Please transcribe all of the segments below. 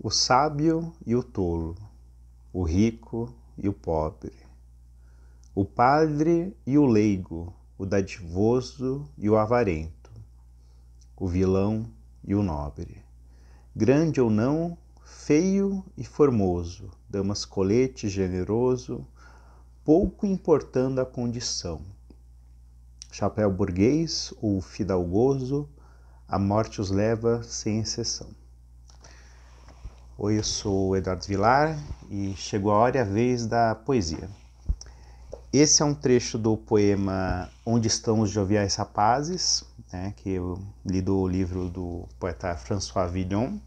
O sábio e o tolo, o rico e o pobre, o padre e o leigo, o dadivoso e o avarento, o vilão e o nobre, grande ou não, feio e formoso, damas-colete generoso, pouco importando a condição, chapéu burguês ou fidalgoso, a morte os leva sem exceção. Oi, eu sou o Eduardo Vilar e chegou a hora e a vez da poesia. Esse é um trecho do poema Onde Estão os Joviais Rapazes, né, que eu li do livro do poeta François Villon.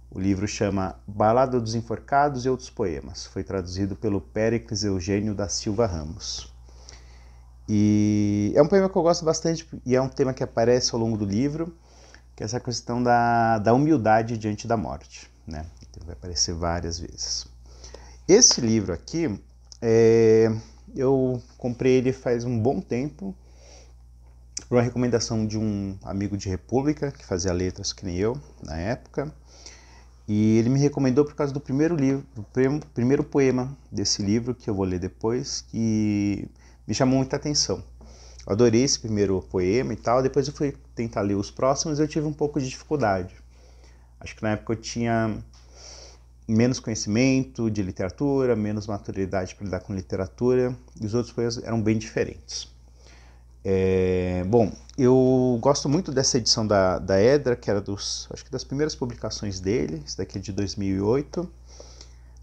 O livro chama Balada dos Enforcados e Outros Poemas. Foi traduzido pelo Péricles Eugênio da Silva Ramos. E é um poema que eu gosto bastante e é um tema que aparece ao longo do livro, que é essa questão da humildade diante da morte, né? Então, vai aparecer várias vezes. Esse livro aqui, eu comprei ele faz um bom tempo, por uma recomendação de um amigo de República, que fazia letras que nem eu, na época. E ele me recomendou por causa do primeiro livro, do primeiro poema desse livro, que eu vou ler depois, que me chamou muita atenção. Eu adorei esse primeiro poema e tal, depois eu fui tentar ler os próximos e eu tive um pouco de dificuldade. Acho que na época eu tinha menos conhecimento de literatura, menos maturidade para lidar com literatura, e os outros poemas eram bem diferentes. Bom, eu gosto muito dessa edição da Edra, que era acho que das primeiras publicações dele, isso daqui é de 2008,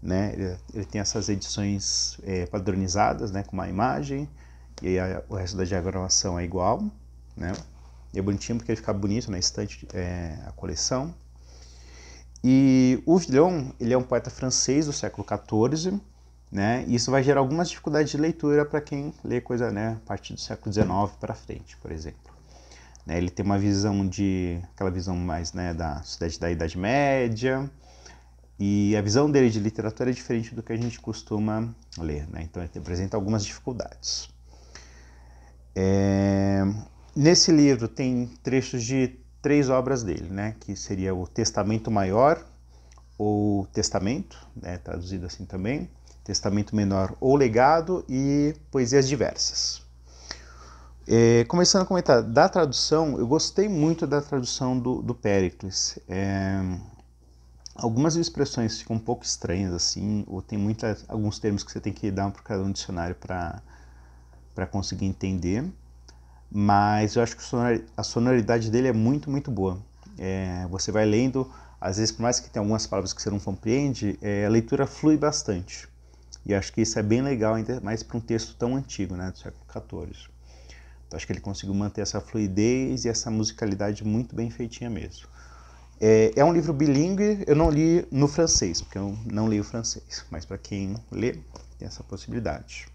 né? Ele tem essas edições padronizadas, né, com uma imagem, e aí o resto da diagramação é igual, né? E é bonitinho porque ele fica bonito na estante, a coleção. E o Villon, ele é um poeta francês do século XIV, né? E isso vai gerar algumas dificuldades de leitura para quem lê coisa, né, a partir do século XIX para frente, por exemplo. Né? Ele tem uma visão aquela visão mais, né, da sociedade da Idade Média, e a visão dele de literatura é diferente do que a gente costuma ler, né? Então ele apresenta algumas dificuldades. Nesse livro tem trechos de 3 obras dele, né? Que seria o Testamento Maior, ou Testamento, né? Traduzido assim também, Testamento Menor ou Legado, e Poesias Diversas. Começando a comentar da tradução, eu gostei muito da tradução do Péricles. Algumas expressões ficam um pouco estranhas, assim, ou tem alguns termos que você tem que dar para cada um dicionário para conseguir entender, mas eu acho que a sonoridade dele é muito, muito boa. Você vai lendo, às vezes, por mais que tenha algumas palavras que você não compreende, a leitura flui bastante. E acho que isso é bem legal, ainda mais para um texto tão antigo, né, do século XIV. Então acho que ele conseguiu manter essa fluidez e essa musicalidade muito bem feitinha mesmo. É um livro bilíngue, eu não li no francês, porque eu não leio francês, mas para quem lê, tem essa possibilidade.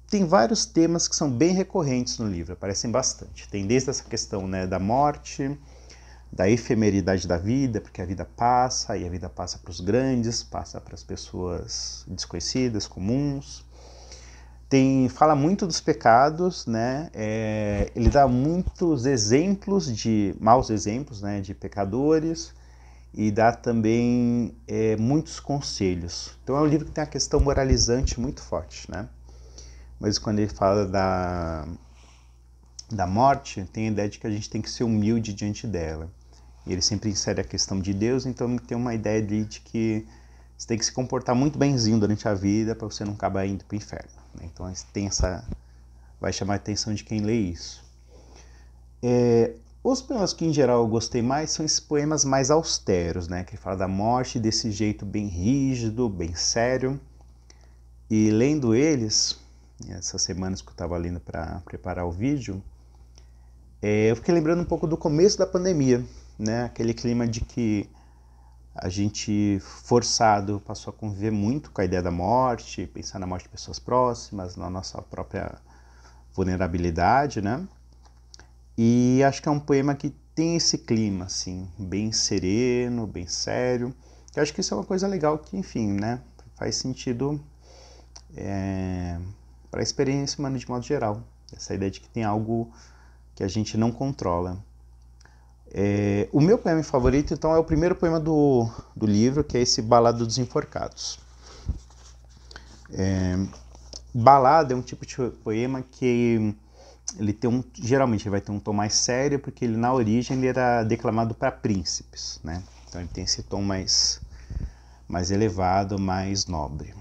Tem vários temas que são bem recorrentes no livro, aparecem bastante. Tem desde essa questão, né, da morte, da efemeridade da vida, porque a vida passa, e a vida passa para os grandes, passa para as pessoas desconhecidas, comuns. Fala muito dos pecados, né? Ele dá muitos exemplos maus exemplos, né, de pecadores, e dá também muitos conselhos. Então é um livro que tem uma questão moralizante muito forte, né? Mas quando ele fala da morte, tem a ideia de que a gente tem que ser humilde diante dela. E ele sempre insere a questão de Deus, então tem uma ideia de que você tem que se comportar muito benzinho durante a vida para você não acabar indo para o inferno. Então vai chamar a atenção de quem lê isso. Os poemas que em geral eu gostei mais são esses poemas mais austeros, né? Que fala da morte desse jeito bem rígido, bem sério. E lendo eles, essas semanas que eu estava lendo para preparar o vídeo, eu fiquei lembrando um pouco do começo da pandemia, né? Aquele clima de que a gente forçado passou a conviver muito com a ideia da morte, pensar na morte de pessoas próximas, na nossa própria vulnerabilidade, né? E acho que é um poema que tem esse clima, assim, bem sereno, bem sério. Eu acho que isso é uma coisa legal que, enfim, né, faz sentido para a experiência humana de modo geral. Essa ideia de que tem algo que a gente não controla. O meu poema favorito, então, é o primeiro poema do livro, que é esse Balada dos Enforcados. Balada é um tipo de poema que ele tem geralmente ele vai ter um tom mais sério, porque ele na origem ele era declamado para príncipes, né? Então ele tem esse tom mais elevado, mais nobre.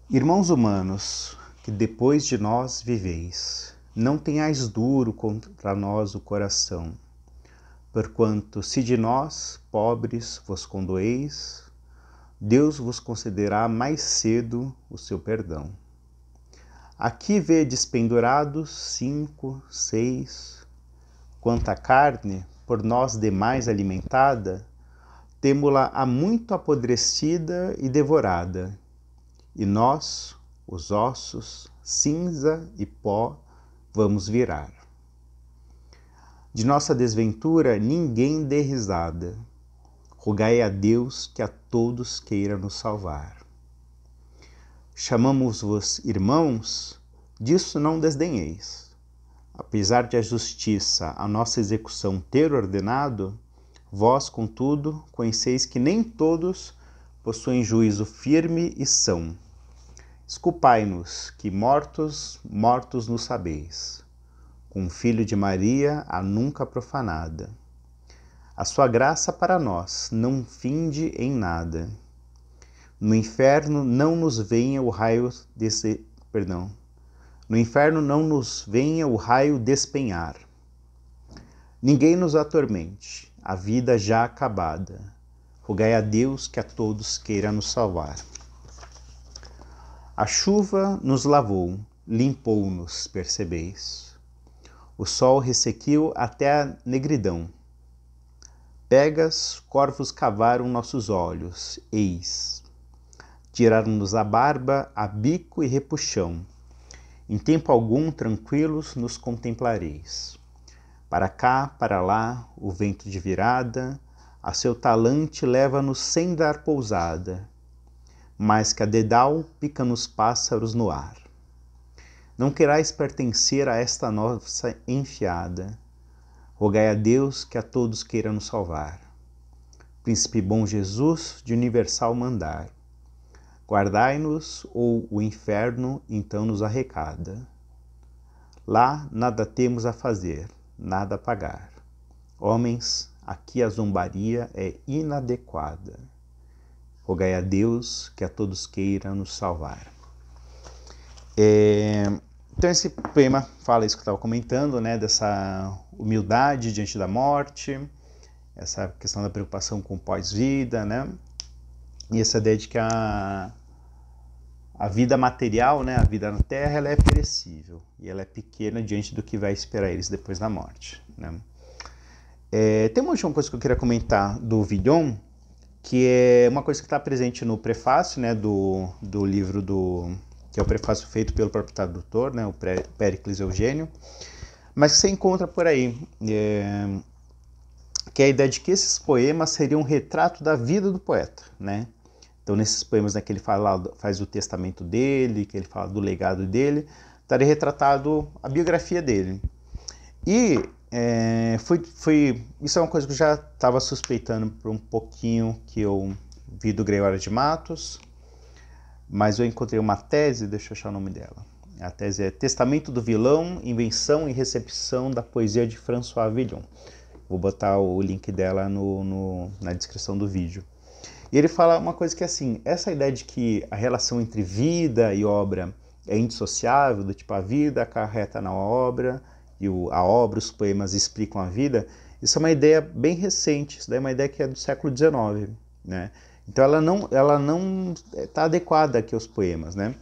Irmãos humanos, que depois de nós viveis, não tenhais duro contra nós o coração, porquanto se de nós, pobres, vos condoeis, Deus vos concederá mais cedo o seu perdão. Aqui vedes pendurados 5, 6, quanto a carne, por nós demais alimentada, temo-la há muito apodrecida e devorada, e nós, os ossos, cinza e pó, vamos virar. De nossa desventura ninguém dê risada, rogai a Deus que a todos queira nos salvar. Chamamos-vos irmãos, disso não desdenheis. Apesar de a justiça a nossa execução ter ordenado, vós, contudo, conheceis que nem todos possuem juízo firme e são. Esculpai-nos, que mortos, mortos nos sabeis, com o Filho de Maria, a nunca profanada. A sua graça para nós não finde em nada. No inferno não nos venha o raio No inferno não nos venha o raio despenhar. Ninguém nos atormente, a vida já acabada. Rogai a Deus que a todos queira nos salvar. A chuva nos lavou, limpou-nos, percebeis. O sol ressequiu até a negridão. Pegas, corvos cavaram nossos olhos, eis. Tiraram-nos a barba, a bico e repuxão. Em tempo algum, tranquilos, nos contemplareis. Para cá, para lá, o vento de virada, a seu talante leva-nos sem dar pousada. Mais que a dedal, pica-nos pássaros no ar. Não querais pertencer a esta nossa enfiada. Rogai a Deus que a todos queira nos salvar. Príncipe bom Jesus, de universal mandar. Guardai-nos, ou o inferno então nos arrecada. Lá nada temos a fazer, nada a pagar. Homens, aqui a zombaria é inadequada. Rogai a Deus que a todos queira nos salvar. Então esse poema fala isso que eu estava comentando, né, dessa humildade diante da morte, essa questão da preocupação com o pós-vida, né, e essa ideia de que a vida material, né, a vida na Terra, ela é perecível e ela é pequena diante do que vai esperar eles depois da morte, né. Tem uma última coisa que eu queria comentar do Villon, que é uma coisa que está presente no prefácio, né, do livro que é o prefácio feito pelo próprio tradutor, né, o Péricles Eugênio, mas que você encontra por aí, que é a ideia de que esses poemas seriam um retrato da vida do poeta, né? Então, nesses poemas, né, que ele faz o testamento dele, que ele fala do legado dele, estaria retratado a biografia dele. E isso é uma coisa que eu já estava suspeitando por um pouquinho que eu vi do Gregório de Matos, mas eu encontrei uma tese, deixa eu achar o nome dela. A tese é Testamento do Vilão, Invenção e Recepção da Poesia de François Villon. Vou botar o link dela na descrição do vídeo. E ele fala uma coisa que é assim, essa ideia de que a relação entre vida e obra é indissociável, do tipo a vida acarreta na obra, e a obra, os poemas explicam a vida, isso é uma ideia bem recente, isso daí é uma ideia que é do século XIX, né? Então ela não está adequada aqui aos poemas, né?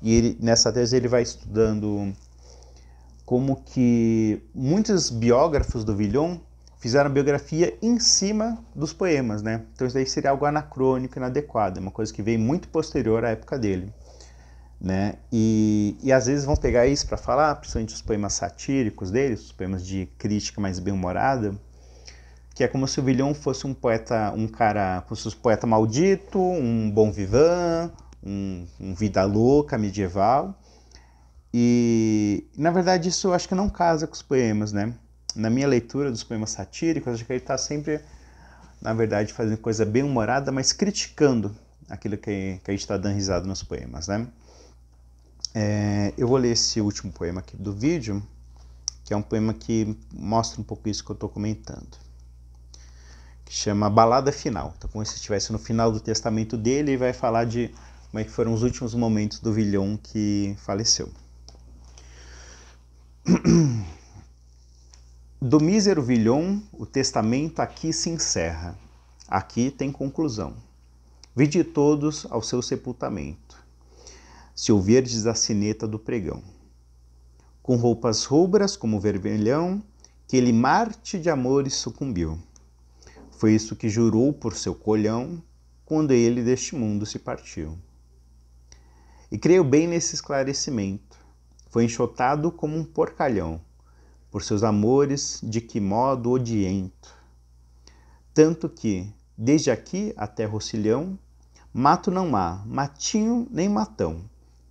E nessa tese ele vai estudando como que muitos biógrafos do Villon fizeram biografia em cima dos poemas, né? Então isso daí seria algo anacrônico, inadequado, é uma coisa que veio muito posterior à época dele, né? E às vezes vão pegar isso para falar, principalmente os poemas satíricos dele, os poemas de crítica mais bem-humorada, que é como se o Villon fosse um poeta, como se fosse um poeta maldito, um bon vivant, um vida louca medieval, E, na verdade, isso eu acho que não casa com os poemas, né? Na minha leitura dos poemas satíricos, eu acho que ele está sempre, na verdade, fazendo coisa bem humorada, mas criticando aquilo que a gente está dando risada nos poemas, né? Eu vou ler esse último poema aqui do vídeo, que é um poema que mostra um pouco isso que eu estou comentando, que chama Balada Final. Então, como se estivesse no final do testamento dele, e vai falar de como é que foram os últimos momentos do Villon que faleceu. Do mísero Villon, o testamento aqui se encerra. Aqui tem conclusão. Vinde todos ao seu sepultamento, se ouvirdes a sineta do pregão. Com roupas rubras como vermelhão, que ele Marte de amores sucumbiu. Foi isso que jurou por seu colhão, quando ele deste mundo se partiu. E creio bem nesse esclarecimento. Foi enxotado como um porcalhão, por seus amores de que modo odiento. Tanto que, desde aqui até Rocilhão, mato não há, matinho nem matão,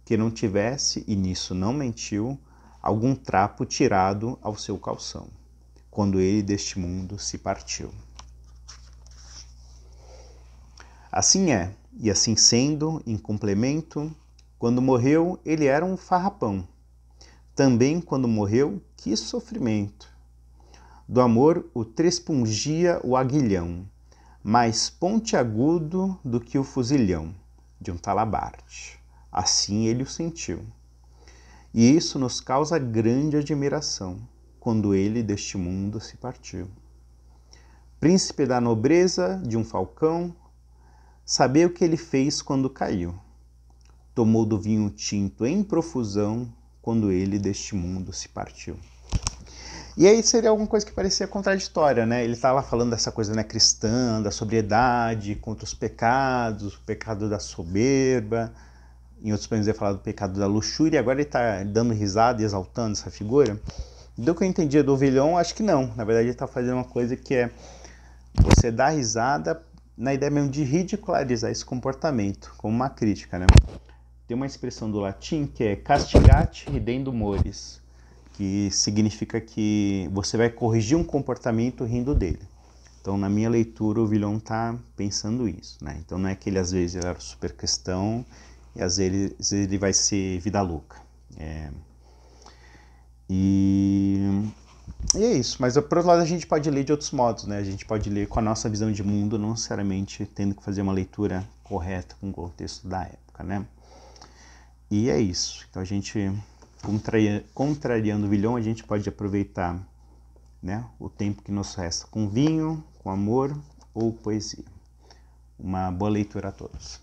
que não tivesse, e nisso não mentiu, algum trapo tirado ao seu calção, quando ele deste mundo se partiu. Assim é, e assim sendo, em complemento, quando morreu ele era um farrapão. Também quando morreu, que sofrimento! Do amor o trespungia o aguilhão, mais pontiagudo do que o fuzilhão de um talabarte. Assim ele o sentiu. E isso nos causa grande admiração, quando ele deste mundo se partiu. Príncipe da nobreza de um falcão, saber o que ele fez quando caiu. Tomou do vinho tinto em profusão, quando ele deste mundo se partiu. E aí seria alguma coisa que parecia contraditória, né? Ele estava falando dessa coisa, né, cristã, da sobriedade contra os pecados, o pecado da soberba. Em outros poemas ele fala do pecado da luxúria, e agora ele está dando risada e exaltando essa figura. Do que eu entendi do Villon, acho que não. Na verdade ele está fazendo uma coisa que é você dar risada na ideia mesmo de ridicularizar esse comportamento, como uma crítica, né? Tem uma expressão do latim que é castigate ridendo mores, que significa que você vai corrigir um comportamento rindo dele. Então, na minha leitura, o Villon está pensando isso, né? Então, não é que ele, às vezes, ele era super cristão e, às vezes, ele vai ser vida louca. E é isso. Mas, por outro lado, a gente pode ler de outros modos, né? A gente pode ler com a nossa visão de mundo, não necessariamente tendo que fazer uma leitura correta com o contexto da época, né? E é isso. Então, a gente, contrariando o Villon, a gente pode aproveitar, né, o tempo que nos resta com vinho, com amor ou poesia. Uma boa leitura a todos.